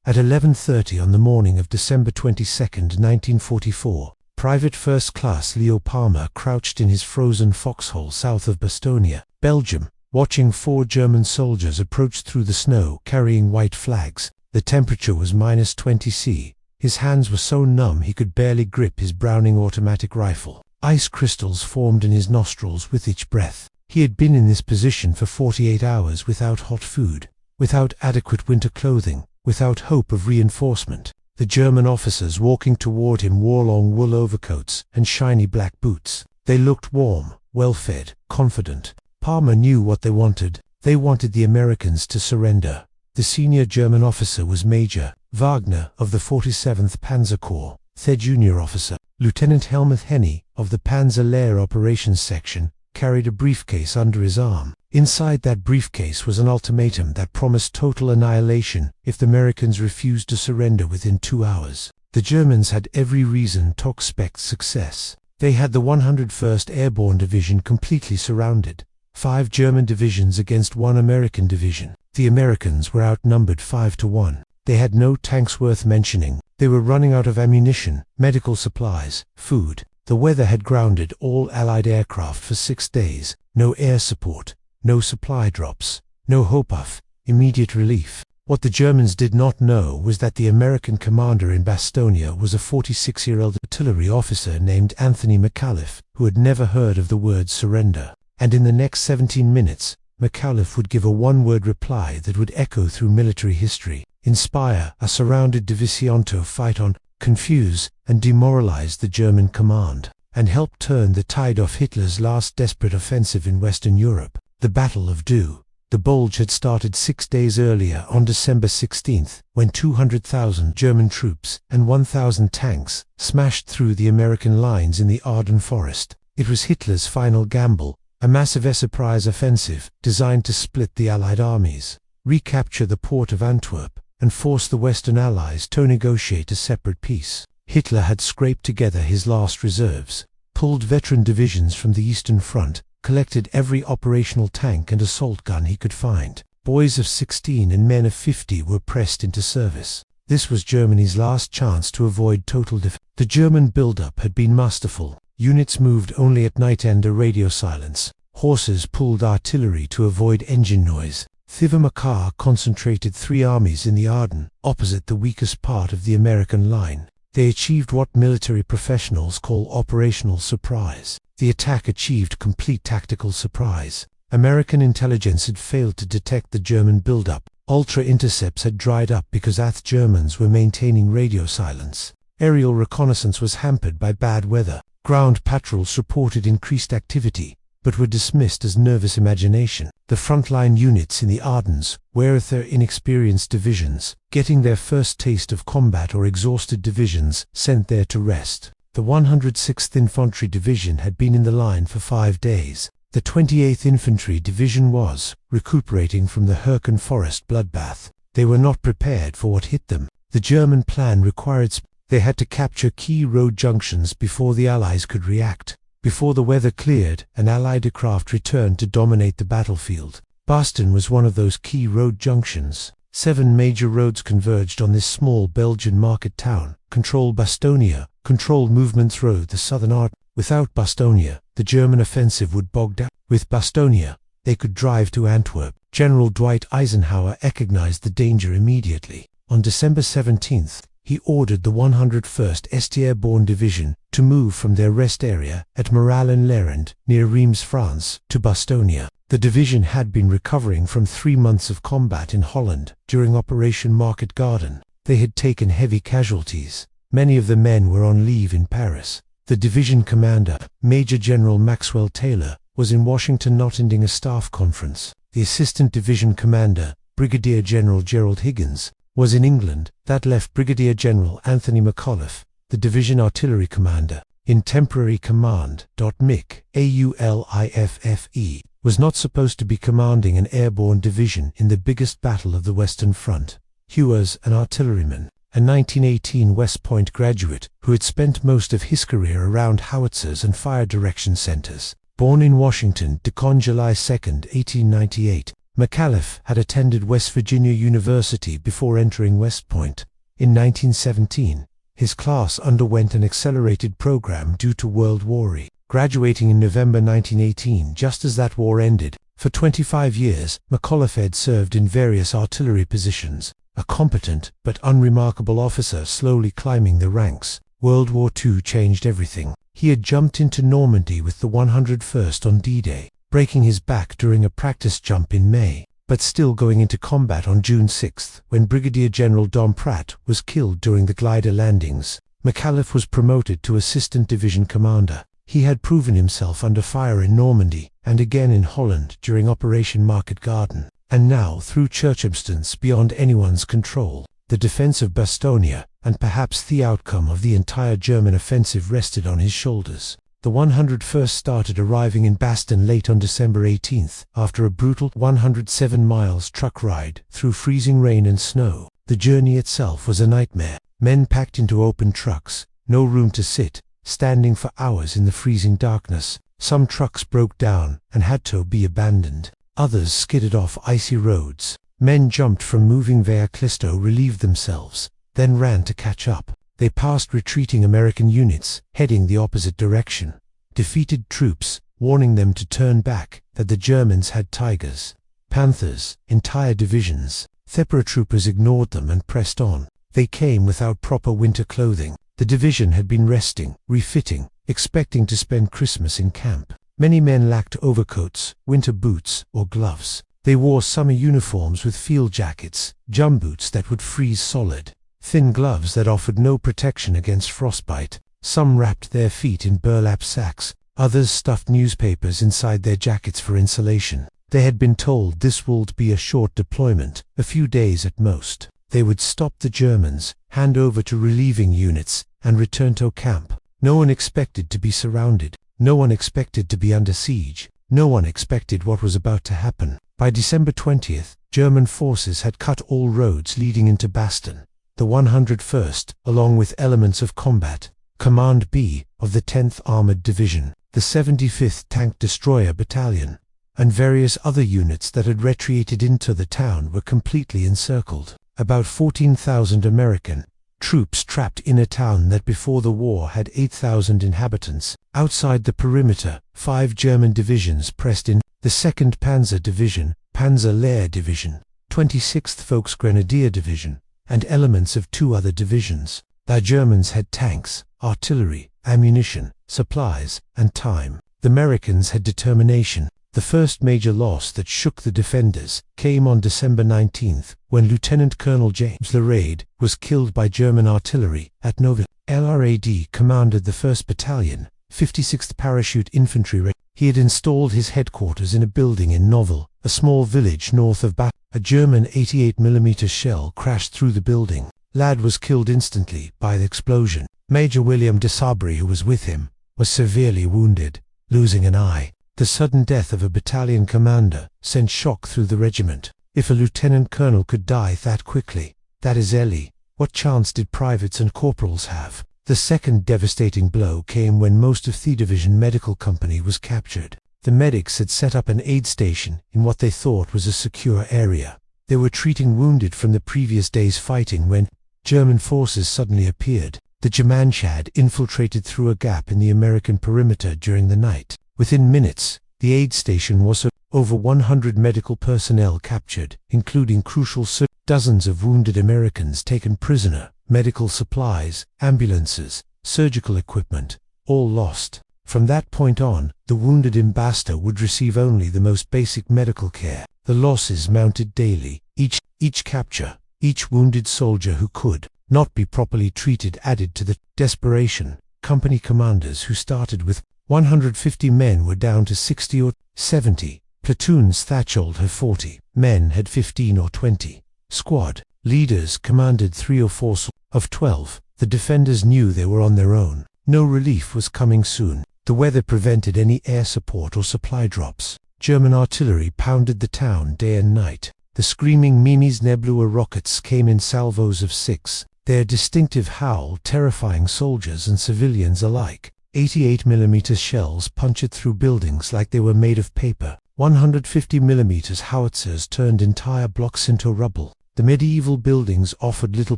At 11:30 on the morning of December 22, 1944, Private First Class Leo Palma crouched in his frozen foxhole south of Bastogne, Belgium, watching 4 German soldiers approach through the snow carrying white flags. The temperature was -20 C. His hands were so numb he could barely grip his Browning automatic rifle. Ice crystals formed in his nostrils with each breath. He had been in this position for 48 hours without hot food, without adequate winter clothing, without hope of reinforcement. The German officers walking toward him wore long wool overcoats and shiny black boots. They looked warm, well-fed, confident. Palma knew what they wanted. They wanted the Americans to surrender. The senior German officer was Major Wagner of the 47th Panzer Corps. Their junior officer, Lieutenant Helmuth Henny of the Panzer Lehr Operations Section, carried a briefcase under his arm. Inside that briefcase was an ultimatum that promised total annihilation if the Americans refused to surrender within 2 hours. The Germans had every reason to expect success. They had the 101st Airborne Division completely surrounded. 5 German divisions against 1 American division. The Americans were outnumbered 5 to 1. They had no tanks worth mentioning. They were running out of ammunition, medical supplies, food. The weather had grounded all Allied aircraft for 6 days. No air support, no supply drops, no hope of immediate relief. What the Germans did not know was that the American commander in Bastogne was a 46-year-old artillery officer named Anthony McAuliffe, who had never heard of the word surrender. And in the next 17 minutes, McAuliffe would give a one-word reply that would echo through military history, inspire a surrounded division to fight on, confuse and demoralize the German command, and help turn the tide of Hitler's last desperate offensive in Western Europe. The Battle of the Bulge had started 6 days earlier on December 16, when 200,000 German troops and 1,000 tanks smashed through the American lines in the Ardennes forest. It was Hitler's final gamble, a massive surprise offensive designed to split the Allied armies, recapture the port of Antwerp, and force the Western Allies to negotiate a separate peace. Hitler had scraped together his last reserves, pulled veteran divisions from the Eastern Front, collected every operational tank and assault gun he could find. Boys of 16 and men of 50 were pressed into service. This was Germany's last chance to avoid total defeat. The German build-up had been masterful. Units moved only at night under radio silence. Horses pulled artillery to avoid engine noise. Thiers-Macar concentrated 3 armies in the Ardennes, opposite the weakest part of the American line. They achieved what military professionals call operational surprise. The attack achieved complete tactical surprise. American intelligence had failed to detect the German buildup. Ultra-intercepts had dried up because the Germans were maintaining radio silence. Aerial reconnaissance was hampered by bad weather. Ground patrols reported increased activity, but were dismissed as nervous imagination. The frontline units in the Ardennes were their inexperienced divisions, getting their first taste of combat, or exhausted divisions sent there to rest. The 106th Infantry Division had been in the line for 5 days. The 28th Infantry Division was recuperating from the Hürtgen Forest bloodbath. They were not prepared for what hit them. The German plan required they had to capture key road junctions before the Allies could react. Before the weather cleared, an Allied aircraft returned to dominate the battlefield. Bastogne was one of those key road junctions. 7 major roads converged on this small Belgian market town. Control Bastogne, controlled movements road the southern Ardennes. Without Bastogne, the German offensive would bog down. With Bastogne, they could drive to Antwerp. General Dwight Eisenhower recognized the danger immediately. On December 17th, he ordered the 101st St Airborne Division to move from their rest area at Morales-en-Lerend, near Reims, France, to Bastogne. The division had been recovering from 3 months of combat in Holland during Operation Market Garden. They had taken heavy casualties. Many of the men were on leave in Paris. The division commander, Major General Maxwell Taylor, was in Washington attending a staff conference. The assistant division commander, Brigadier General Gerald Higgins, was in England. That left Brigadier General Anthony McAuliffe, the division artillery commander, in temporary command. Mick, AULIFFE, was not supposed to be commanding an airborne division in the biggest battle of the Western Front. He was an artilleryman, a 1918 West Point graduate who had spent most of his career around howitzers and fire direction centers. Born in Washington, July 2, 1898, McAuliffe had attended West Virginia University before entering West Point. In 1917, his class underwent an accelerated program due to World War I, graduating in November 1918 just as that war ended. For 25 years, McAuliffe had served in various artillery positions, a competent but unremarkable officer slowly climbing the ranks. World War II changed everything. He had jumped into Normandy with the 101st on D-Day, breaking his back during a practice jump in May, but still going into combat on June 6 when Brigadier General Don Pratt was killed during the glider landings. McAuliffe was promoted to Assistant Division Commander. He had proven himself under fire in Normandy and again in Holland during Operation Market Garden, and now through circumstance beyond anyone's control. The defense of Bastogne, and perhaps the outcome of the entire German offensive, rested on his shoulders. The 101st started arriving in Bastogne late on December 18 after a brutal 107 miles truck ride through freezing rain and snow. The journey itself was a nightmare. Men packed into open trucks, no room to sit, standing for hours in the freezing darkness. Some trucks broke down and had to be abandoned. Others skidded off icy roads. Men jumped from moving vehicles to relieve themselves, then ran to catch up. They passed retreating American units, heading the opposite direction. Defeated troops, warning them to turn back, that the Germans had tigers, panthers, entire divisions. Thepra troopers ignored them and pressed on. They came without proper winter clothing. The division had been resting, refitting, expecting to spend Christmas in camp. Many men lacked overcoats, winter boots, or gloves. They wore summer uniforms with field jackets, gumboots that would freeze solid, thin gloves that offered no protection against frostbite. Some wrapped their feet in burlap sacks, others stuffed newspapers inside their jackets for insulation. They had been told this would be a short deployment, a few days at most. They would stop the Germans, hand over to relieving units, and return to camp. No one expected to be surrounded. No one expected to be under siege. No one expected what was about to happen. By December 20th, German forces had cut all roads leading into Bastogne. The 101st, along with elements of combat, Command B of the 10th Armored Division, the 75th Tank Destroyer Battalion, and various other units that had retreated into the town were completely encircled. About 14,000 American troops trapped in a town that before the war had 8,000 inhabitants. Outside the perimeter, 5 German divisions pressed in: the 2nd Panzer Division, Panzer Lehr Division, 26th Volksgrenadier Division, and elements of 2 other divisions. The Germans had tanks, artillery, ammunition, supplies, and time. The Americans had determination. The first major loss that shook the defenders came on December 19th, when Lieutenant Colonel James Lorade was killed by German artillery at Noville. LRAD commanded the 1st Battalion, 56th Parachute Infantry Regiment. He had installed his headquarters in a building in Noville, a small village north of Bastogne. A German 88mm shell crashed through the building. Ladd was killed instantly by the explosion. Major William de Sabry, who was with him, was severely wounded, losing an eye. The sudden death of a battalion commander sent shock through the regiment. If a lieutenant colonel could die that quickly, that is Ellie, what chance did privates and corporals have? The second devastating blow came when most of the Division Medical Company was captured. The medics had set up an aid station in what they thought was a secure area. They were treating wounded from the previous day's fighting when German forces suddenly appeared. The Germans had infiltrated through a gap in the American perimeter during the night. Within minutes, the aid station was over 100 medical personnel captured, including crucial dozens of wounded Americans taken prisoner, medical supplies, ambulances, surgical equipment, all lost. From that point on, the wounded in Bastogne would receive only the most basic medical care. The losses mounted daily. Each capture, each wounded soldier who could not be properly treated added to the desperation. Company commanders who started with 150 men were down to 60 or 70. Platoons Thatchold had 40. Men had 15 or 20. Squad leaders commanded 3 or 4 of 12. The defenders knew they were on their own. No relief was coming soon. The weather prevented any air support or supply drops. German artillery pounded the town day and night. The screaming Mimis Nebluer rockets came in salvos of 6. Their distinctive howl terrifying soldiers and civilians alike. 88mm shells punctured through buildings like they were made of paper. 150mm howitzers turned entire blocks into rubble. The medieval buildings offered little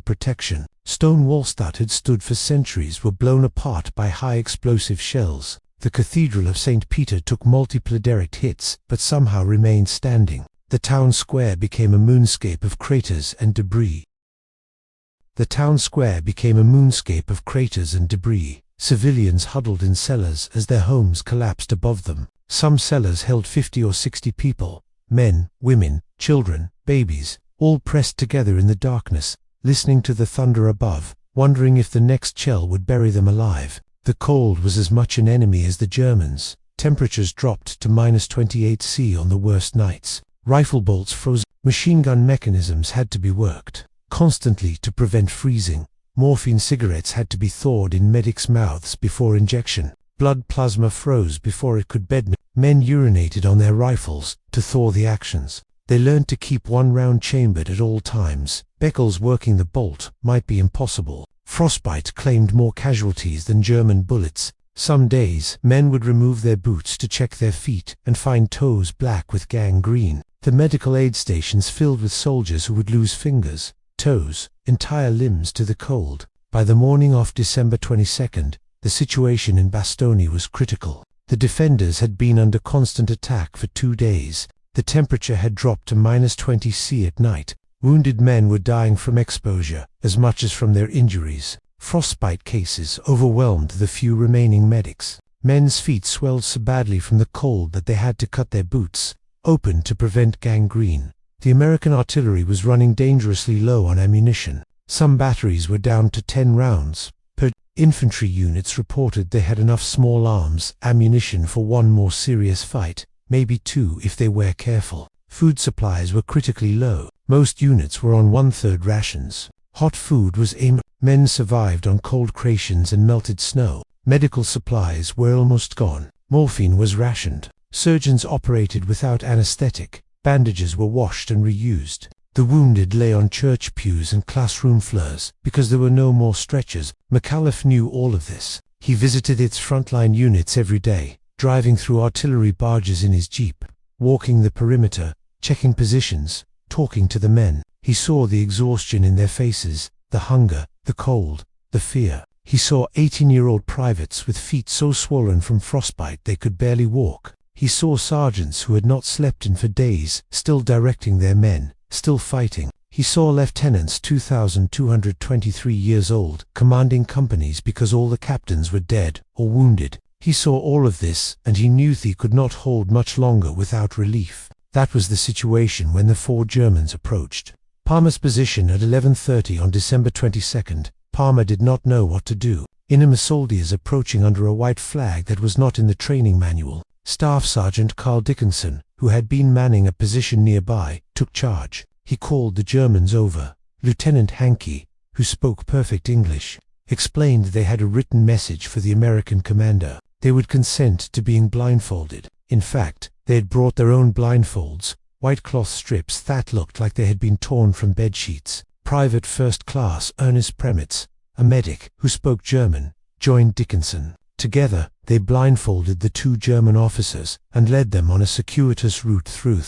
protection. Stone walls that had stood for centuries were blown apart by high explosive shells. The Cathedral of St. Peter took multiple direct hits, but somehow remained standing. The town square became a moonscape of craters and debris. Civilians huddled in cellars as their homes collapsed above them. Some cellars held 50 or 60 people, men, women, children, babies, all pressed together in the darkness, listening to the thunder above, wondering if the next shell would bury them alive. The cold was as much an enemy as the Germans. Temperatures dropped to -28°C on the worst nights. Rifle bolts froze. Machine gun mechanisms had to be worked constantly to prevent freezing. Morphine cigarettes had to be thawed in medics' mouths before injection. Blood plasma froze before it could bed. Men urinated on their rifles to thaw the actions. They learned to keep one round chambered at all times. Beckles working the bolt might be impossible. Frostbite claimed more casualties than German bullets. Some days, men would remove their boots to check their feet and find toes black with gangrene. The medical aid stations filled with soldiers who would lose fingers, toes, entire limbs to the cold. By the morning of December 22nd, the situation in Bastogne was critical. The defenders had been under constant attack for 2 days. The temperature had dropped to -20°C at night. Wounded men were dying from exposure as much as from their injuries. Frostbite cases overwhelmed the few remaining medics. Men's feet swelled so badly from the cold that they had to cut their boots open to prevent gangrene. The American artillery was running dangerously low on ammunition. Some batteries were down to 10 rounds per. Infantry units reported they had enough small arms ammunition for one more serious fight, maybe 2 if they were careful. Food supplies were critically low. Most units were on 1/3 rations. Hot food was aimed. Men survived on cold rations and melted snow. Medical supplies were almost gone. Morphine was rationed. Surgeons operated without anesthetic. Bandages were washed and reused. The wounded lay on church pews and classroom floors because there were no more stretchers. McAuliffe knew all of this. He visited its frontline units every day, driving through artillery barges in his jeep, walking the perimeter, checking positions, talking to the men. He saw the exhaustion in their faces, the hunger, the cold, the fear. He saw 18-year-old privates with feet so swollen from frostbite they could barely walk. He saw sergeants who had not slept in for days, still directing their men, still fighting. He saw lieutenants 2,223 years old, commanding companies because all the captains were dead or wounded. He saw all of this, and he knew he could not hold much longer without relief. That was the situation when the 4 Germans approached Palma's position at 11:30 on December 22nd. Palma did not know what to do. Enemy soldiers approaching under a white flag that was not in the training manual. Staff Sergeant Carl Dickinson, who had been manning a position nearby, took charge. He called the Germans over. Lieutenant Hankey, who spoke perfect English, explained they had a written message for the American commander. They would consent to being blindfolded. In fact, they had brought their own blindfolds, white cloth strips that looked like they had been torn from bedsheets. Private First Class Ernest Premetz, a medic who spoke German, joined Dickinson. Together, they blindfolded the 2 German officers and led them on a circuitous route through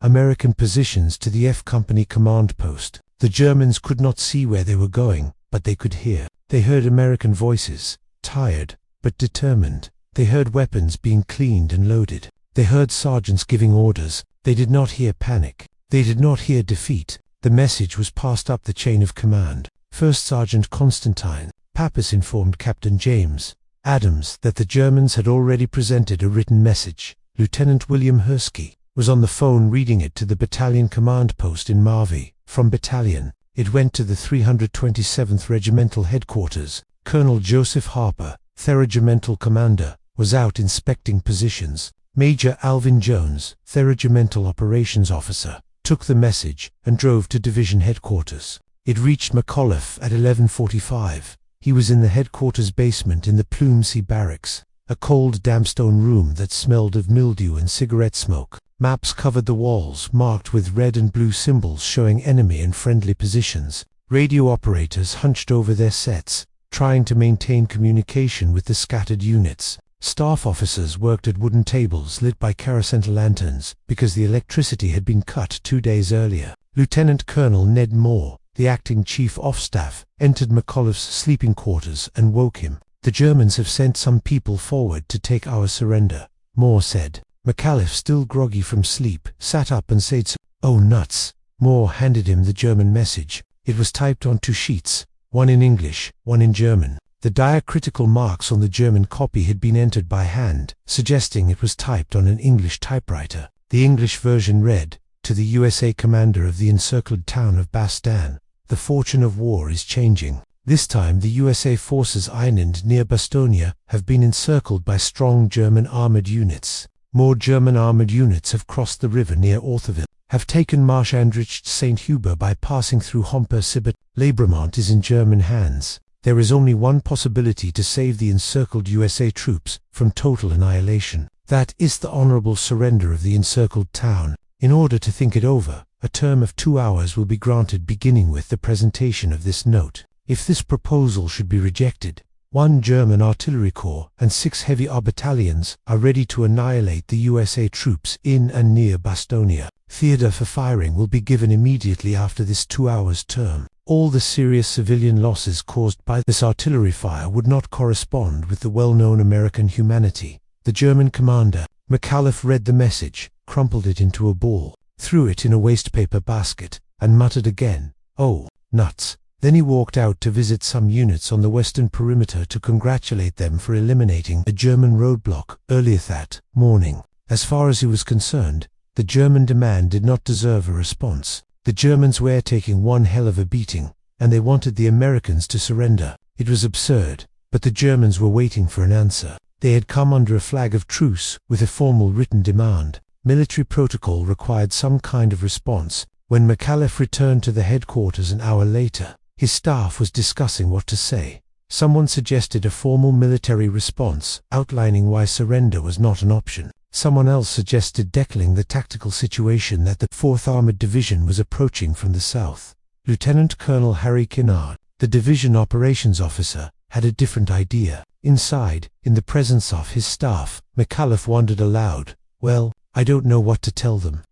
American positions to the F Company command post. The Germans could not see where they were going, but they could hear. They heard American voices, tired but determined. They heard weapons being cleaned and loaded. They heard sergeants giving orders. They did not hear panic. They did not hear defeat. The message was passed up the chain of command. First Sergeant Constantine Pappas informed Captain James Adams that the Germans had already presented a written message. Lieutenant William Hursky was on the phone reading it to the battalion command post in Marvy. From battalion, it went to the 327th Regimental Headquarters. Colonel Joseph Harper, Theregimental Commander, was out inspecting positions. Major Alvin Jones, Theregimental Operations Officer, took the message and drove to division headquarters. It reached McAuliffe at 11:45. He was in the headquarters basement in the Plumsey Barracks, a cold damp stone room that smelled of mildew and cigarette smoke. Maps covered the walls, marked with red and blue symbols showing enemy and friendly positions. Radio operators hunched over their sets, trying to maintain communication with the scattered units. Staff officers worked at wooden tables lit by kerosene lanterns because the electricity had been cut 2 days earlier. Lieutenant Colonel Ned Moore, the acting chief of staff, entered McAuliffe's sleeping quarters and woke him. "The Germans have sent some people forward to take our surrender," Moore said. McAuliffe, still groggy from sleep, sat up and said, "Oh nuts." Moore handed him the German message. It was typed on 2 sheets, one in English, one in German. The diacritical marks on the German copy had been entered by hand, suggesting it was typed on an English typewriter. The English version read, "To the USA commander of the encircled town of Bastogne, the fortune of war is changing. This time the USA forces island near Bastogne have been encircled by strong German armored units. More German armored units have crossed the river near Orthaville, have taken Marsh and reached St. Hubert by passing through Homper-Sibert. Labremont is in German hands. There is only one possibility to save the encircled USA troops from total annihilation. That is the honorable surrender of the encircled town. In order to think it over, a term of 2 hours will be granted beginning with the presentation of this note. If this proposal should be rejected, 1 German artillery corps and 6 heavy battalions are ready to annihilate the USA troops in and near Bastogne. Theater for firing will be given immediately after this 2 hours term. All the serious civilian losses caused by this artillery fire would not correspond with the well-known American humanity. The German commander, McAuliffe, read the message, crumpled it into a ball, threw it in a wastepaper basket, and muttered again, "Oh, nuts." Then he walked out to visit some units on the western perimeter to congratulate them for eliminating a German roadblock earlier that morning. As far as he was concerned, the German demand did not deserve a response. The Germans were taking one hell of a beating, and they wanted the Americans to surrender. It was absurd, but the Germans were waiting for an answer. They had come under a flag of truce with a formal written demand. Military protocol required some kind of response. When McAuliffe returned to the headquarters an hour later, his staff was discussing what to say. Someone suggested a formal military response, outlining why surrender was not an option. Someone else suggested declaring the tactical situation that the 4th Armored Division was approaching from the south. Lieutenant Colonel Harry Kinnard, the division operations officer, had a different idea. Inside, in the presence of his staff, McAuliffe wondered aloud, "Well, I don't know what to tell them."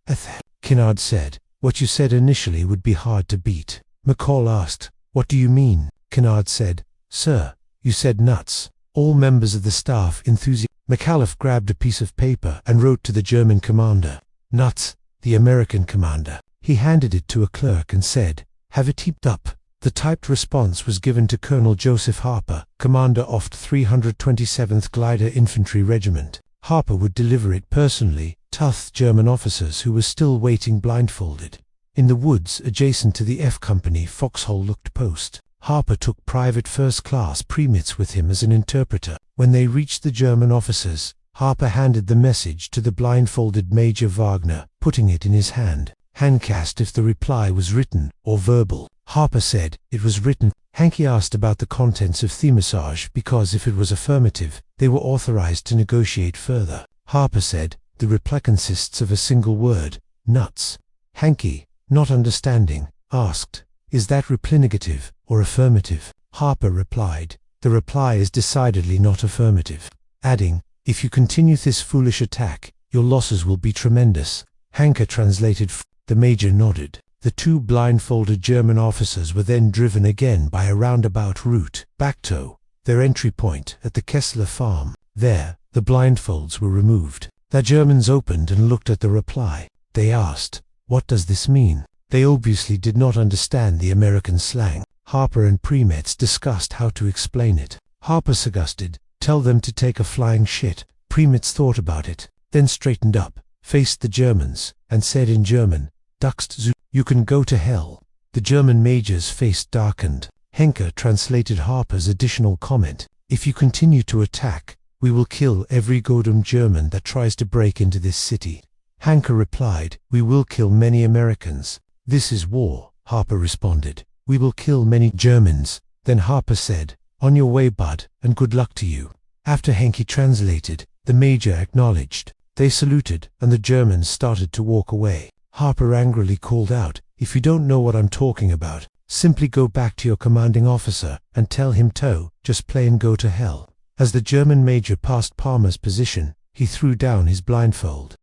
Kinnard said, "What you said initially would be hard to beat." McCall asked, "What do you mean?" Kinnard said, "Sir, you said nuts." All members of the staff enthusiastically. McAuliffe grabbed a piece of paper and wrote to the German commander, "Nuts, the American commander." He handed it to a clerk and said, "Have it typed up." The typed response was given to Colonel Joseph Harper, commander of the 327th Glider Infantry Regiment. Harper would deliver it personally to German officers who were still waiting blindfolded. In the woods adjacent to the F Company foxhole-looked post, Harper took Private First Class Premetz with him as an interpreter. When they reached the German officers, Harper handed the message to the blindfolded Major Wagner, putting it in his hand. Hank asked if the reply was written or verbal. Harper said it was written. Hanky asked about the contents of the message because if it was affirmative, they were authorized to negotiate further. Harper said the reply consists of a single word, nuts. Hanky, not understanding, asked, "Is that reply negative or affirmative?" Harper replied, "The reply is decidedly not affirmative," adding, "If you continue this foolish attack, your losses will be tremendous." Hanke translated. The major nodded. The 2 blindfolded German officers were then driven again by a roundabout route back to their entry point at the Kessler farm. There, the blindfolds were removed. The Germans opened and looked at the reply. They asked, "What does this mean?" They obviously did not understand the American slang. Harper and Premetz discussed how to explain it. Harper suggested, "Tell them to take a flying shit." Premetz thought about it, then straightened up, faced the Germans, and said in German, "Duckst zu, you can go to hell." The German major's face darkened. Henke translated Harper's additional comment, "If you continue to attack, we will kill every goddamn German that tries to break into this city." Hanke replied, "We will kill many Americans. This is war." Harper responded, "We will kill many Germans." Then Harper said, "On your way, bud, and good luck to you." After Henke translated, the major acknowledged. They saluted, and the Germans started to walk away. Harper angrily called out, "If you don't know what I'm talking about, simply go back to your commanding officer and tell him to just plain go to hell." As the German major passed Palma's position, he threw down his blindfold.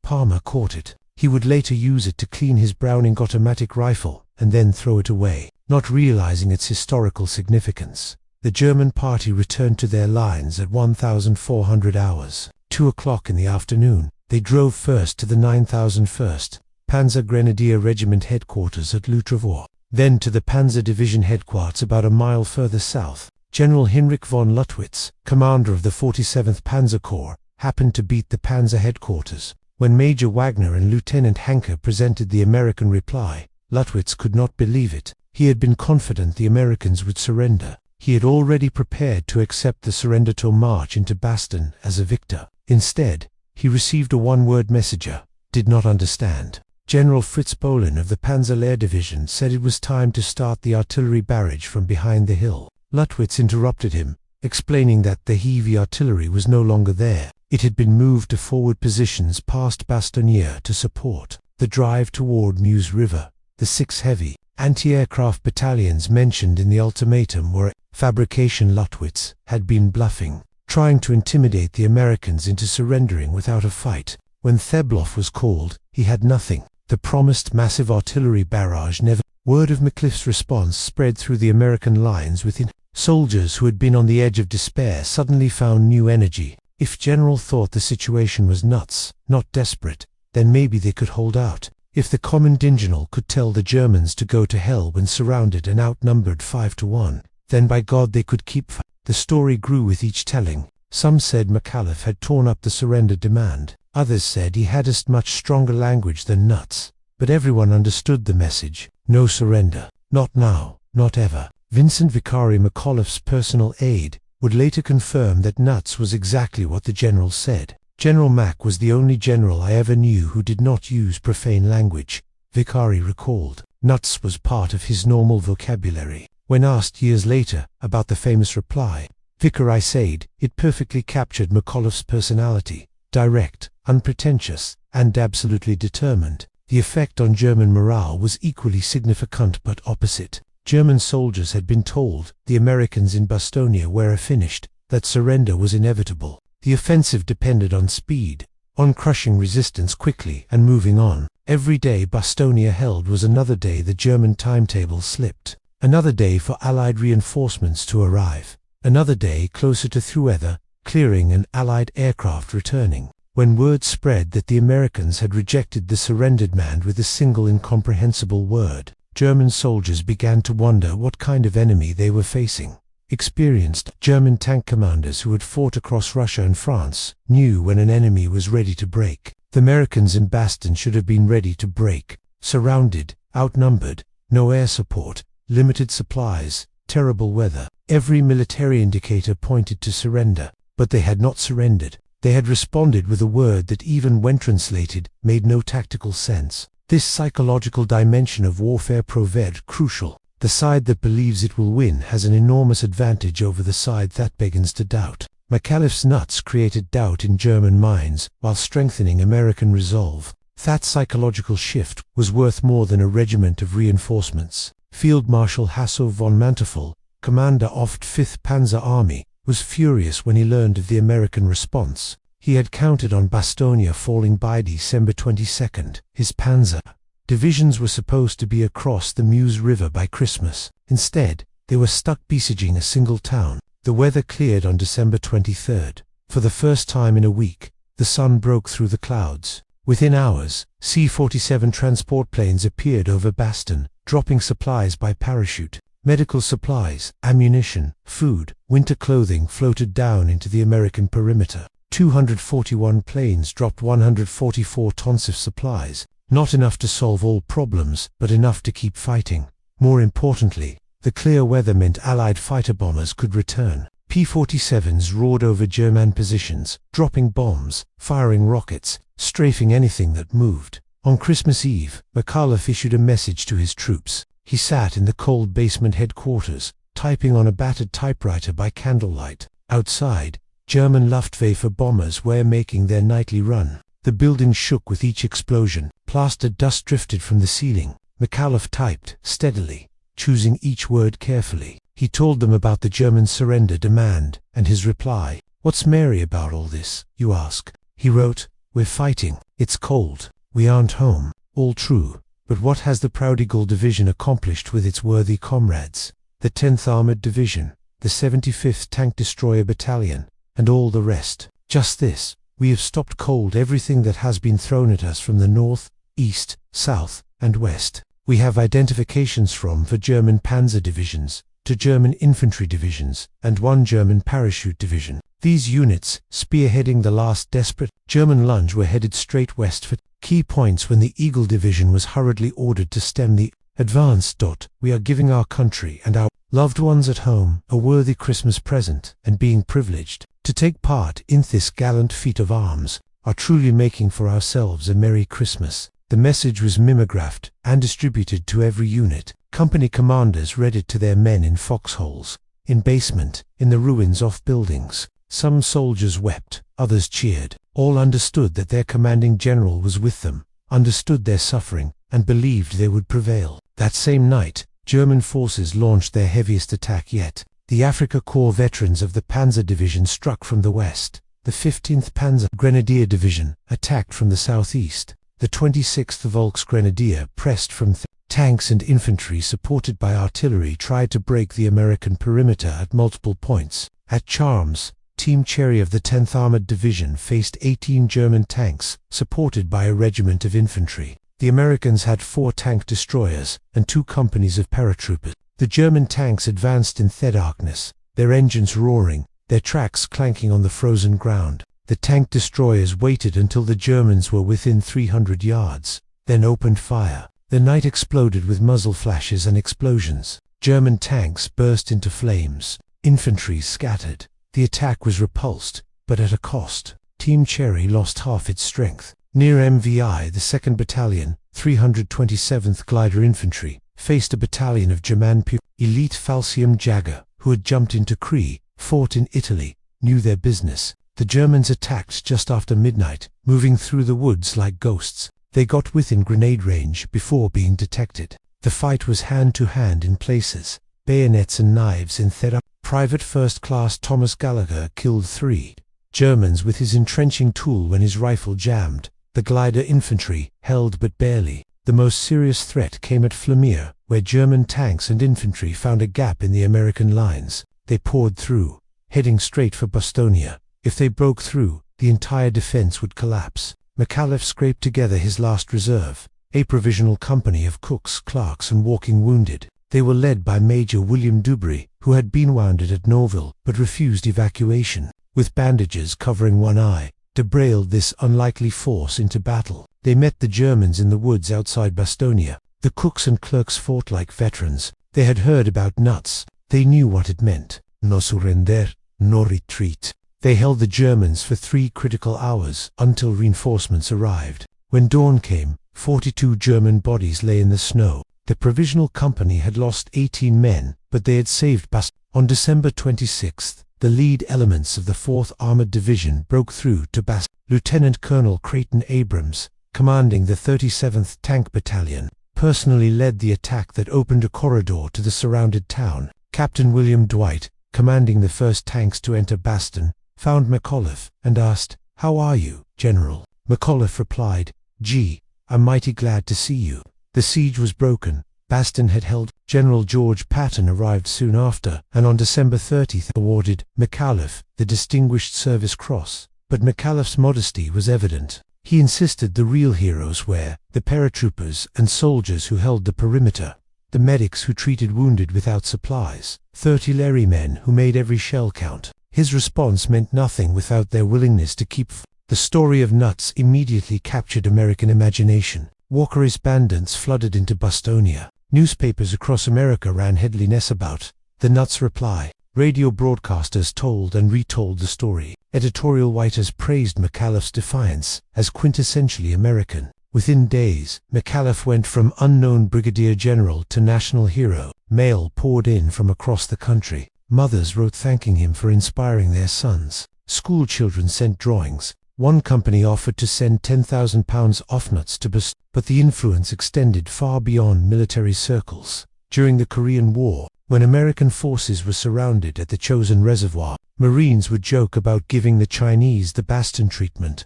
Palma caught it. He would later use it to clean his Browning automatic rifle, and then throw it away, not realizing its historical significance. The German party returned to their lines at 1400 hours. 2 o'clock in the afternoon, they drove first to the 9001st Panzer Grenadier Regiment headquarters at Lutravor, then to the Panzer Division headquarters about a mile further south. General Heinrich von Luttwitz, commander of the 47th Panzer Corps, happened to beat the Panzer headquarters. When Major Wagner and Lieutenant Hanke presented the American reply, Luttwitz could not believe it. He had been confident the Americans would surrender. He had already prepared to accept the surrender to march into Bastogne as a victor. Instead, he received a one-word messenger, did not understand. General Fritz Bohlen of the Panzer Division said it was time to start the artillery barrage from behind the hill. Luttwitz interrupted him, explaining that the heavy artillery was no longer there. It had been moved to forward positions past Bastogne to support the drive toward Meuse River. The 6 heavy anti-aircraft battalions mentioned in the ultimatum were fabrication. Luttwitz had been bluffing, trying to intimidate the Americans into surrendering without a fight. When Thebloff was called, he had nothing. The promised massive artillery barrage never. Word of McAuliffe's response spread through the American lines within. Soldiers who had been on the edge of despair suddenly found new energy. If General thought the situation was nuts, not desperate, then maybe they could hold out. If the Kommandant could tell the Germans to go to hell when surrounded and outnumbered 5-1, then by God they could keep fighting. The story grew with each telling. Some said McAuliffe had torn up the surrender demand. Others said he had a much stronger language than nuts. But everyone understood the message. No surrender. Not now. Not ever. Vincent Vicari, McAuliffe's personal aide, would later confirm that nuts was exactly what the general said. General Mack was the only general I ever knew who did not use profane language, Vicari recalled. Nuts was part of his normal vocabulary. When asked years later about the famous reply, Vicari said it perfectly captured McAuliffe's personality, direct, unpretentious, and absolutely determined. The effect on German morale was equally significant but opposite. German soldiers had been told, the Americans in Bastogne were finished, that surrender was inevitable. The offensive depended on speed, on crushing resistance quickly and moving on. Every day Bastogne held was another day the German timetable slipped. Another day for Allied reinforcements to arrive. Another day closer to Thruether, clearing and Allied aircraft returning. When word spread that the Americans had rejected the surrender demand with a single incomprehensible word, German soldiers began to wonder what kind of enemy they were facing. Experienced German tank commanders who had fought across Russia and France knew when an enemy was ready to break. The Americans in Bastogne should have been ready to break. Surrounded, outnumbered, no air support, limited supplies, terrible weather. Every military indicator pointed to surrender, but they had not surrendered. They had responded with a word that, even when translated, made no tactical sense. This psychological dimension of warfare proved crucial. The side that believes it will win has an enormous advantage over the side that begins to doubt. McAuliffe's nuts created doubt in German minds while strengthening American resolve. That psychological shift was worth more than a regiment of reinforcements. Field Marshal Hasso von Manteuffel, commander of 5th Panzer Army, was furious when he learned of the American response. He had counted on Bastogne falling by December 22nd. His panzer divisions were supposed to be across the Meuse River by Christmas. Instead, they were stuck besieging a single town. The weather cleared on December 23rd. For the first time in a week, the sun broke through the clouds. Within hours, C-47 transport planes appeared over Bastogne, dropping supplies by parachute. Medical supplies, ammunition, food, winter clothing floated down into the American perimeter. 241 planes dropped 144 tons of supplies, not enough to solve all problems, but enough to keep fighting. More importantly, the clear weather meant Allied fighter bombers could return. P-47s roared over German positions, dropping bombs, firing rockets, strafing anything that moved. On Christmas Eve, McAuliffe issued a message to his troops. He sat in the cold basement headquarters, typing on a battered typewriter by candlelight. Outside, German Luftwaffe bombers were making their nightly run. The building shook with each explosion. Plaster dust drifted from the ceiling. McAuliffe typed steadily, choosing each word carefully. He told them about the German surrender demand, and his reply. "What's merry about all this, you ask?" He wrote, "We're fighting. It's cold. We aren't home." All true. But what has the proud Eagle Division accomplished with its worthy comrades? The 10th Armored Division, the 75th Tank Destroyer Battalion, and all the rest. Just this: we have stopped cold everything that has been thrown at us from the north, east, south, and west. We have identifications for German panzer divisions, to German infantry divisions, and one German parachute division. These units, spearheading the last desperate German lunge, were headed straight west for key points when the Eagle Division was hurriedly ordered to stem the advance. We are giving our country and our loved ones at home a worthy Christmas present, and being privileged to take part in this gallant feat of arms, are truly making for ourselves a Merry Christmas. The message was mimeographed and distributed to every unit. Company commanders read it to their men in foxholes, in basement, in the ruins of buildings. Some soldiers wept, others cheered. All understood that their commanding general was with them, understood their suffering, and believed they would prevail. That same night, German forces launched their heaviest attack yet. The Afrika Korps veterans of the Panzer Division struck from the west. The 15th Panzer Grenadier Division attacked from the southeast. The 26th Volksgrenadier pressed from tanks and infantry supported by artillery tried to break the American perimeter at multiple points. At Charmes, Team Cherry of the 10th Armored Division faced 18 German tanks, supported by a regiment of infantry. The Americans had 4 tank destroyers and 2 companies of paratroopers. The German tanks advanced in thick darkness, their engines roaring, their tracks clanking on the frozen ground. The tank destroyers waited until the Germans were within 300 yards, then opened fire. The night exploded with muzzle flashes and explosions. German tanks burst into flames. Infantry scattered. The attack was repulsed, but at a cost. Team Cherry lost half its strength. Near MVI, the 2nd Battalion, 327th Glider Infantry, faced a battalion of German elite Falcium Jagger, who had jumped into Cree, fought in Italy, knew their business. The Germans attacked just after midnight, moving through the woods like ghosts. They got within grenade range before being detected. The fight was hand-to-hand in places, bayonets and knives in theater. Private First Class Thomas Gallagher killed 3 Germans with his entrenching tool when his rifle jammed. The Glider Infantry held but barely. The most serious threat came at Flamier, where German tanks and infantry found a gap in the American lines. They poured through, heading straight for Bastogne. If they broke through, the entire defense would collapse. McAuliffe scraped together his last reserve, a provisional company of cooks, clerks and walking wounded. They were led by Major William Dubry, who had been wounded at Norville but refused evacuation. With bandages covering one eye, derailed this unlikely force into battle. They met the Germans in the woods outside Bastogne. The cooks and clerks fought like veterans. They had heard about nuts. They knew what it meant. No surrender, no retreat. They held the Germans for 3 critical hours until reinforcements arrived. When dawn came, 42 German bodies lay in the snow. The provisional company had lost 18 men, but they had saved Bastogne. On December 26th, the lead elements of the 4th Armored Division broke through to Bastogne. Lieutenant Colonel Creighton Abrams, commanding the 37th Tank Battalion, personally led the attack that opened a corridor to the surrounded town. Captain William Dwight, commanding the first tanks to enter Bastogne, found McAuliffe and asked, "How are you, General?" McAuliffe replied, "Gee, I'm mighty glad to see you." The siege was broken. Bastogne had held. General George Patton arrived soon after, and on December 30th awarded McAuliffe the Distinguished Service Cross. But McAuliffe's modesty was evident. He insisted the real heroes were the paratroopers and soldiers who held the perimeter, the medics who treated wounded without supplies, 30 Larry men who made every shell count. His response meant nothing without their willingness to keep. The story of nuts immediately captured American imagination. Walker's bandits flooded into Bastogne. Newspapers across America ran headlines about the nuts' reply. Radio broadcasters told and retold the story. Editorial writers praised McAuliffe's Defiance as quintessentially American. Within days, McAuliffe went from unknown brigadier general to national hero. Mail poured in from across the country. Mothers wrote thanking him for inspiring their sons. School children sent drawings. One company offered to send £10,000 off nuts to Bastogne, but the influence extended far beyond military circles. During the Korean War, When American forces were surrounded at the chosen reservoir, Marines would joke about giving the Chinese the Bastogne treatment.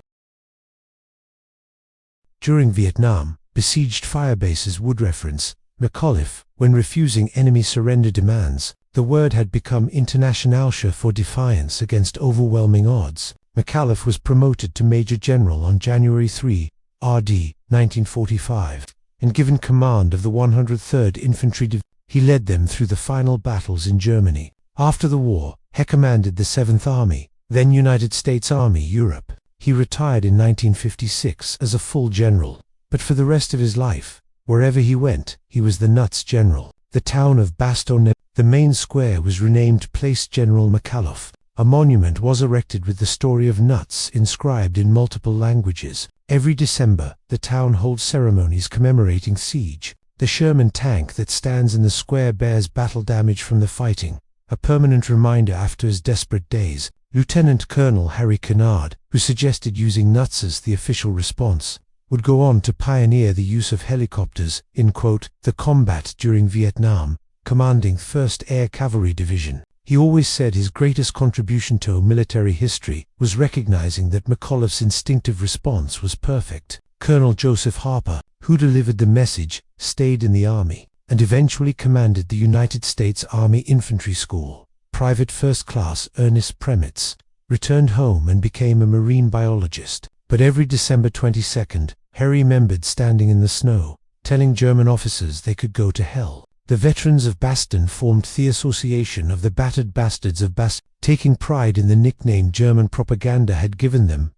During Vietnam, besieged firebases would reference McAuliffe when refusing enemy surrender demands. The word had become internationalship for defiance against overwhelming odds. McAuliffe was promoted to Major General on January 3, R.D. 1945, and given command of the 103rd Infantry Division. He led them through the final battles in Germany. After the war, he commanded the 7th Army, then United States Army Europe. He retired in 1956 as a full general, but for the rest of his life, wherever he went, he was the nuts general. The town of Bastogne, the main square, was renamed Place General McAuliffe. A monument was erected with the story of nuts inscribed in multiple languages. Every December, the town holds ceremonies commemorating Siege. The Sherman tank that stands in the square bears battle damage from the fighting, a permanent reminder after his desperate days. Lieutenant Colonel Harry Kennard, who suggested using nuts as the official response, would go on to pioneer the use of helicopters in, quote, the combat during Vietnam, commanding 1st Air Cavalry Division. He always said his greatest contribution to military history was recognizing that McAuliffe's instinctive response was perfect. Colonel Joseph Harper, who delivered the message, stayed in the Army, and eventually commanded the United States Army Infantry School. Private First Class Ernest Premetz returned home and became a marine biologist. But every December 22nd, he remembered standing in the snow, telling German officers they could go to hell. The veterans of Bastogne formed the Association of the Battered Bastards of Bastogne, taking pride in the nickname German propaganda had given them.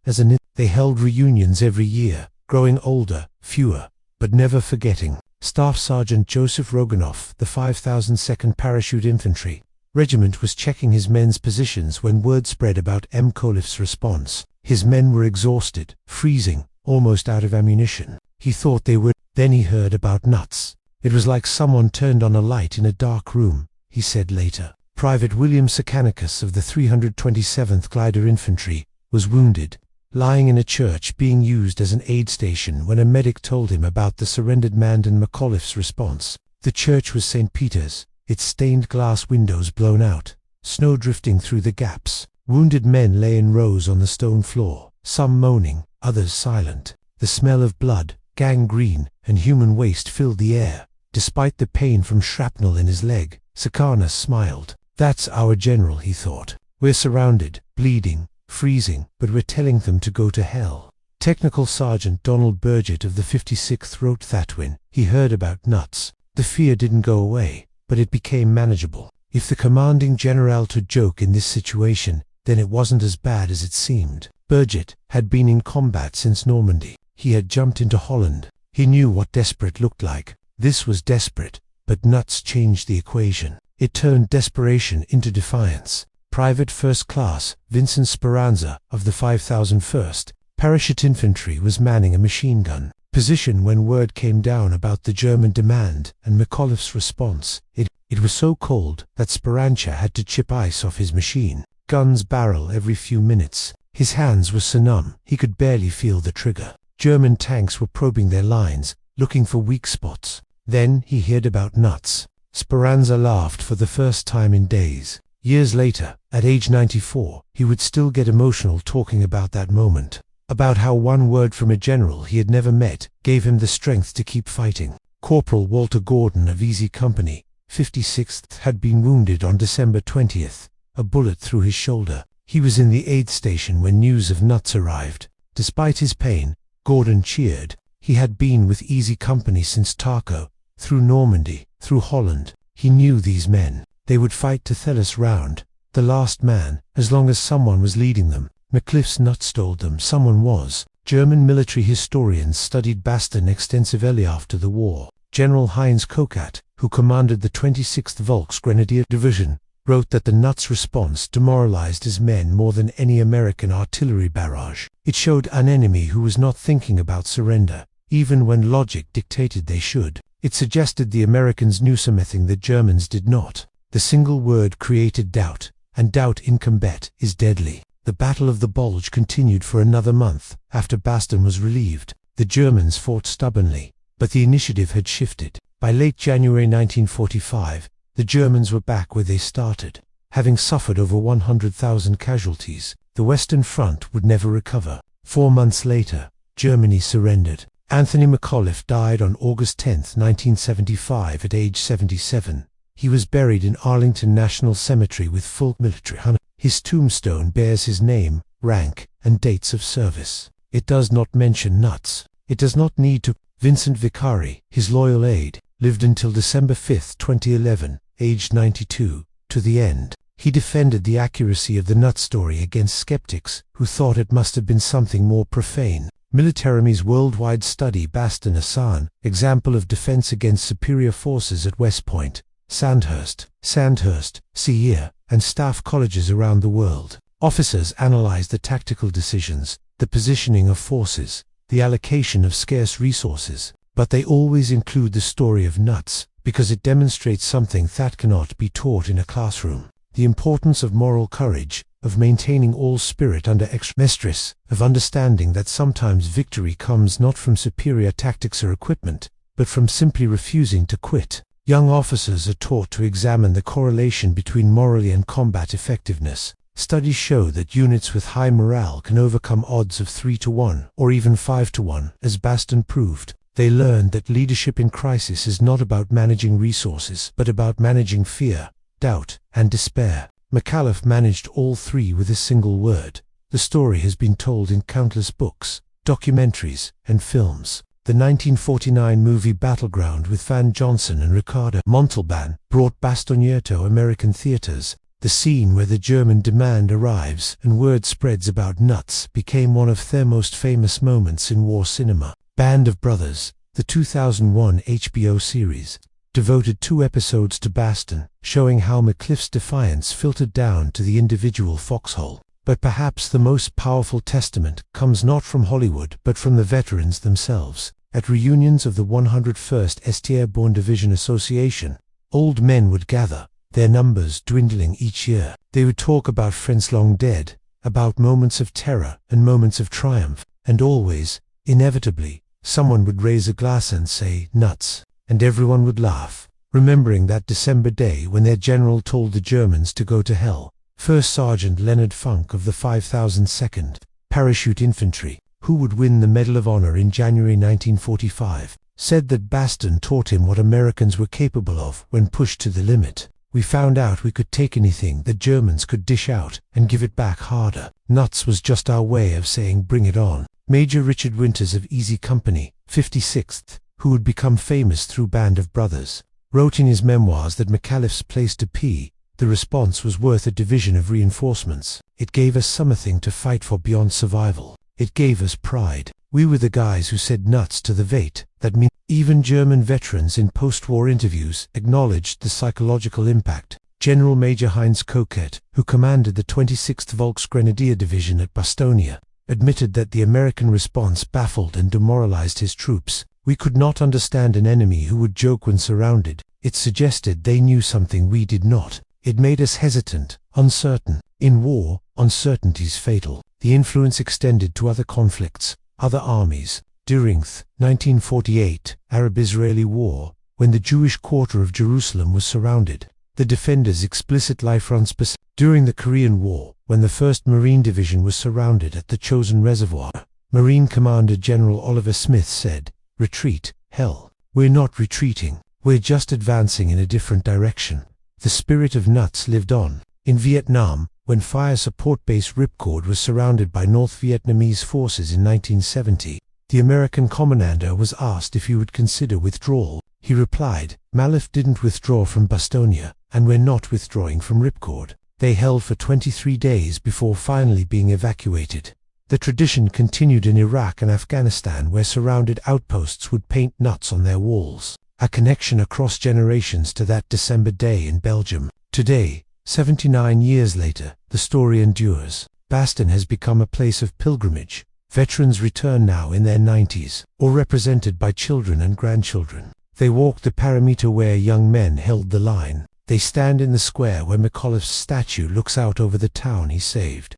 They held reunions every year, growing older, fewer, but never forgetting. Staff Sergeant Joseph Roganoff, the 5002nd Parachute Infantry Regiment, was checking his men's positions when word spread about McAuliffe's response. His men were exhausted, freezing, almost out of ammunition. He thought they would. Then he heard about nuts. It was like someone turned on a light in a dark room, he said later. Private William Sakanicus of the 327th Glider Infantry was wounded, lying in a church being used as an aid station when a medic told him about the surrendered man and McAuliffe's response. The church was St. Peter's, its stained glass windows blown out, snow drifting through the gaps. Wounded men lay in rows on the stone floor, some moaning, others silent. The smell of blood, gangrene, and human waste filled the air. Despite the pain from shrapnel in his leg, Sakanicus smiled. That's our general, he thought. We're surrounded, bleeding, freezing, but we're telling them to go to hell. Technical Sergeant Donald Burgett of the 56th wrote that when he heard about nuts, the fear didn't go away, but it became manageable. If the commanding general to joke in this situation, then it wasn't as bad as it seemed. Burgett had been in combat since Normandy. He had jumped into Holland. He knew what desperate looked like. This was desperate, but nuts changed the equation. It turned desperation into defiance. Private First Class Vincent Speranza of the 5001st Parachute Infantry was manning a machine gun position when word came down about the German demand and McAuliffe's response. It was so cold that Speranza had to chip ice off his machine gun's barrel every few minutes. His hands were so numb, he could barely feel the trigger. German tanks were probing their lines, looking for weak spots. Then he heard about nuts. Speranza laughed for the first time in days. Years later, at age 94, he would still get emotional talking about that moment, about how one word from a general he had never met gave him the strength to keep fighting. Corporal Walter Gordon of Easy Company, 56th, had been wounded on December 20th, a bullet through his shoulder. He was in the aid station when news of nuts arrived. Despite his pain, Gordon cheered. He had been with Easy Company since Tarco, through Normandy, through Holland. He knew these men. They would fight to Thelis round, the last man, as long as someone was leading them. McAuliffe's nuts told them someone was. German military historians studied Bastogne extensively after the war. General Heinz Kokat, who commanded the 26th Volksgrenadier Division, wrote that the nuts response demoralized his men more than any American artillery barrage. It showed an enemy who was not thinking about surrender, even when logic dictated they should. It suggested the Americans knew something the Germans did not. The single word created doubt, and doubt in combat is deadly. The Battle of the Bulge continued for another month. After Bastogne was relieved, the Germans fought stubbornly, but the initiative had shifted. By late January 1945, The Germans were back where they started. Having suffered over 100,000 casualties, the Western Front would never recover. 4 months later, Germany surrendered. Anthony McAuliffe died on August 10, 1975 at age 77. He was buried in Arlington National Cemetery with full military honor. His tombstone bears his name, rank, and dates of service. It does not mention nuts. It does not need to. Vincent Vicari, his loyal aide, lived until December 5, 2011, aged 92, to the end. He defended the accuracy of the nut story against skeptics who thought it must have been something more profane. Military's worldwide study Bastogne, example of defense against superior forces at West Point, Sandhurst, Sierre, and staff colleges around the world. Officers analyze the tactical decisions, the positioning of forces, the allocation of scarce resources, but they always include the story of nuts, because it demonstrates something that cannot be taught in a classroom. The importance of moral courage, of maintaining all spirit under extra of understanding that sometimes victory comes not from superior tactics or equipment, but from simply refusing to quit. Young officers are taught to examine the correlation between morale and combat effectiveness. Studies show that units with high morale can overcome odds of 3-1 or even 5-1, as Bastogne proved. They learned that leadership in crisis is not about managing resources, but about managing fear, doubt, and despair. McAuliffe managed all three with a single word. The story has been told in countless books, documentaries, and films. The 1949 movie Battleground with Van Johnson and Ricardo Montalban brought Bastogne to American theaters. The scene where the German demand arrives and word spreads about nuts became one of their most famous moments in war cinema. Band of Brothers, the 2001 HBO series, devoted 2 episodes to Bastogne, showing how McAuliffe's defiance filtered down to the individual foxhole. But perhaps the most powerful testament comes not from Hollywood but from the veterans themselves. At reunions of the 101st St. Airborne Division Association, old men would gather, their numbers dwindling each year. They would talk about friends long dead, about moments of terror and moments of triumph, and always, inevitably, someone would raise a glass and say, "Nuts," and everyone would laugh, remembering that December day when their general told the Germans to go to hell. First Sergeant Leonard Funk of the 5002nd Parachute Infantry, who would win the Medal of Honor in January 1945, said that Bastogne taught him what Americans were capable of when pushed to the limit. "We found out we could take anything the Germans could dish out and give it back harder. Nuts was just our way of saying bring it on." Major Richard Winters of Easy Company, 56th, who would become famous through Band of Brothers, wrote in his memoirs that McAuliffe's place to P, the response was worth a division of reinforcements. "It gave us something to fight for beyond survival. It gave us pride. We were the guys who said nuts to the Vate." That means even German veterans in post-war interviews acknowledged the psychological impact. General Major Heinz Koket, who commanded the 26th Volksgrenadier Division at Bastogne, admitted that the American response baffled and demoralized his troops. "We could not understand an enemy who would joke when surrounded. It suggested they knew something we did not. It made us hesitant, uncertain. In war, uncertainty's fatal." The influence extended to other conflicts, other armies. During the 1948 Arab-Israeli War, when the Jewish quarter of Jerusalem was surrounded, the defenders' explicit life-run specific. During the Korean War, when the 1st Marine Division was surrounded at the Chosin Reservoir, Marine Commander General Oliver Smith said, "Retreat, hell. We're not retreating. We're just advancing in a different direction." The spirit of nuts lived on. In Vietnam, when Fire Support Base Ripcord was surrounded by North Vietnamese forces in 1970, the American commander was asked if he would consider withdrawal. He replied, "McAuliffe didn't withdraw from Bastogne, and we're not withdrawing from Ripcord." They held for 23 days before finally being evacuated. The tradition continued in Iraq and Afghanistan, where surrounded outposts would paint nuts on their walls. A connection across generations to that December day in Belgium. Today, 79 years later, the story endures. Bastogne has become a place of pilgrimage. Veterans return now in their 90s, or represented by children and grandchildren. They walk the parameter where young men held the line. They stand in the square where McAuliffe's statue looks out over the town he saved.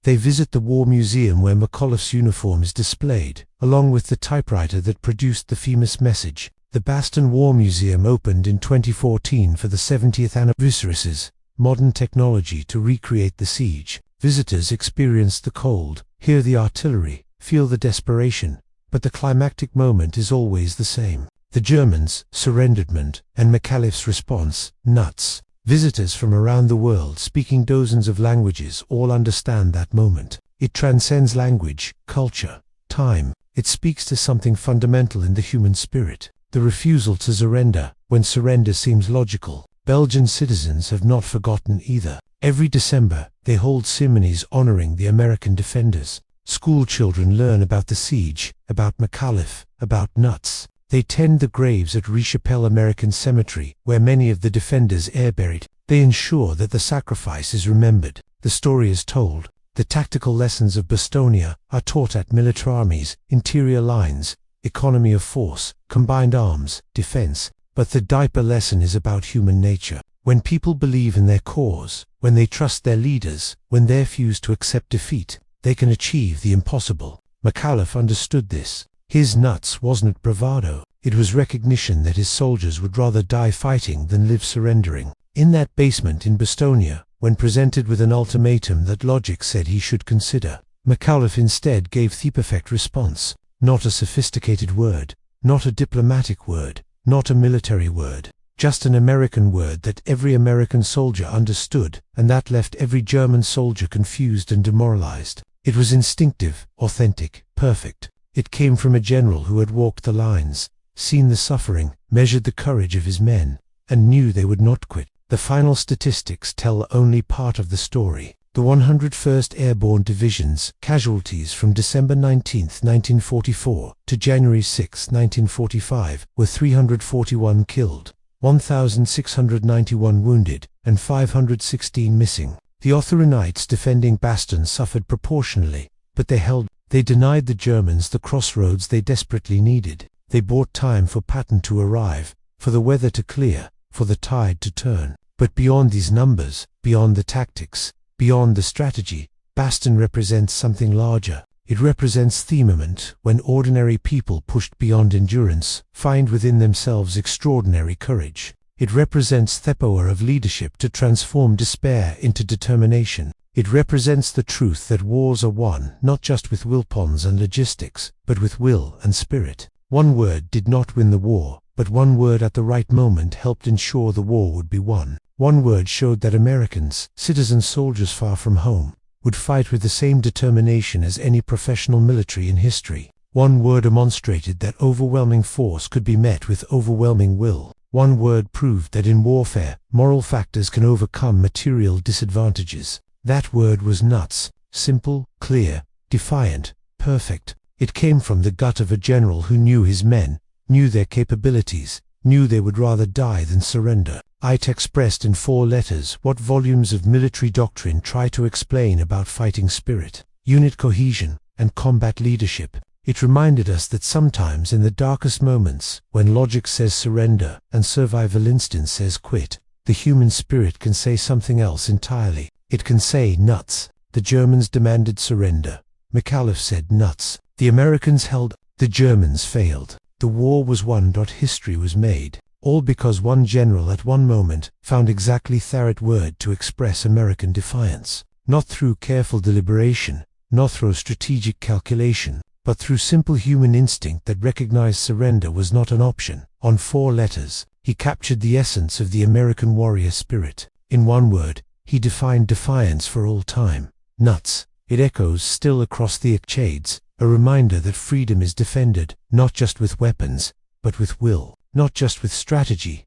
They visit the War Museum where McAuliffe's uniform is displayed, along with the typewriter that produced the famous message. The Bastogne War Museum opened in 2014 for the 70th anniversary. Modern technology to recreate the siege. Visitors experience the cold, hear the artillery, feel the desperation, but the climactic moment is always the same. The Germans, surrenderment, and McAuliffe's response, nuts. Visitors from around the world speaking dozens of languages all understand that moment. It transcends language, culture, time. It speaks to something fundamental in the human spirit. The refusal to surrender, when surrender seems logical. Belgian citizens have not forgotten either. Every December, they hold ceremonies honoring the American defenders. School children learn about the siege, about McAuliffe, about nuts. They tend the graves at Richapelle American Cemetery, where many of the defenders are buried. They ensure that the sacrifice is remembered. The story is told. The tactical lessons of Bastogne are taught at military armies, interior lines, economy of force, combined arms, defense. But the deeper lesson is about human nature. When people believe in their cause, when they trust their leaders, when they refuse to accept defeat, they can achieve the impossible. McAuliffe understood this. His nuts wasn't bravado. It was recognition that his soldiers would rather die fighting than live surrendering. In that basement in Bastogne, when presented with an ultimatum that logic said he should consider, McAuliffe instead gave the perfect response. Not a sophisticated word, not a diplomatic word, not a military word, just an American word that every American soldier understood, and that left every German soldier confused and demoralized. It was instinctive, authentic, perfect. It came from a general who had walked the lines, seen the suffering, measured the courage of his men, and knew they would not quit. The final statistics tell only part of the story. The 101st Airborne Division's casualties from December 19, 1944 to January 6, 1945 were 341 killed, 1,691 wounded, and 516 missing. The Authorinites defending Bastogne suffered proportionally, but they denied the Germans the crossroads they desperately needed. They bought time for Patton to arrive, for the weather to clear, for the tide to turn. But beyond these numbers, beyond the tactics, beyond the strategy, Bastogne represents something larger. It represents the moment when ordinary people pushed beyond endurance find within themselves extraordinary courage. It represents the power of leadership to transform despair into determination. It represents the truth that wars are won not just with weapons and logistics, but with will and spirit. One word did not win the war, but one word at the right moment helped ensure the war would be won. One word showed that Americans, citizen soldiers far from home, would fight with the same determination as any professional military in history. One word demonstrated that overwhelming force could be met with overwhelming will. One word proved that in warfare, moral factors can overcome material disadvantages. That word was nuts. Simple, clear, defiant, perfect. It came from the gut of a general who knew his men, knew their capabilities, knew they would rather die than surrender. It expressed in 4 letters what volumes of military doctrine try to explain about fighting spirit, unit cohesion, and combat leadership. It reminded us that sometimes in the darkest moments, when logic says surrender and survival instinct says quit, the human spirit can say something else entirely. It can say nuts. The Germans demanded surrender. McAuliffe said nuts. The Americans held. The Germans failed. The war was won. History was made. All because one general at one moment found exactly the right word to express American defiance. Not through careful deliberation, not through strategic calculation, but through simple human instinct that recognized surrender was not an option. On 4 letters, he captured the essence of the American warrior spirit. In one word, he defined defiance for all time. Nuts. It echoes still across the shades, a reminder that freedom is defended, not just with weapons, but with will. Not just with strategy,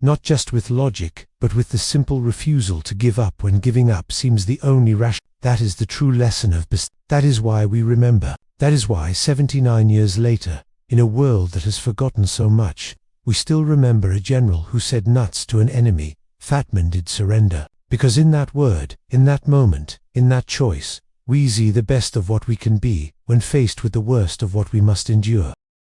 not just with logic, but with the simple refusal to give up when giving up seems the only rational. That is the true lesson of Bastogne. That is why we remember. That is why 79 years later, in a world that has forgotten so much, we still remember a general who said nuts to an enemy. Fatman did surrender. Because in that word, in that moment, in that choice, we see the best of what we can be when faced with the worst of what we must endure.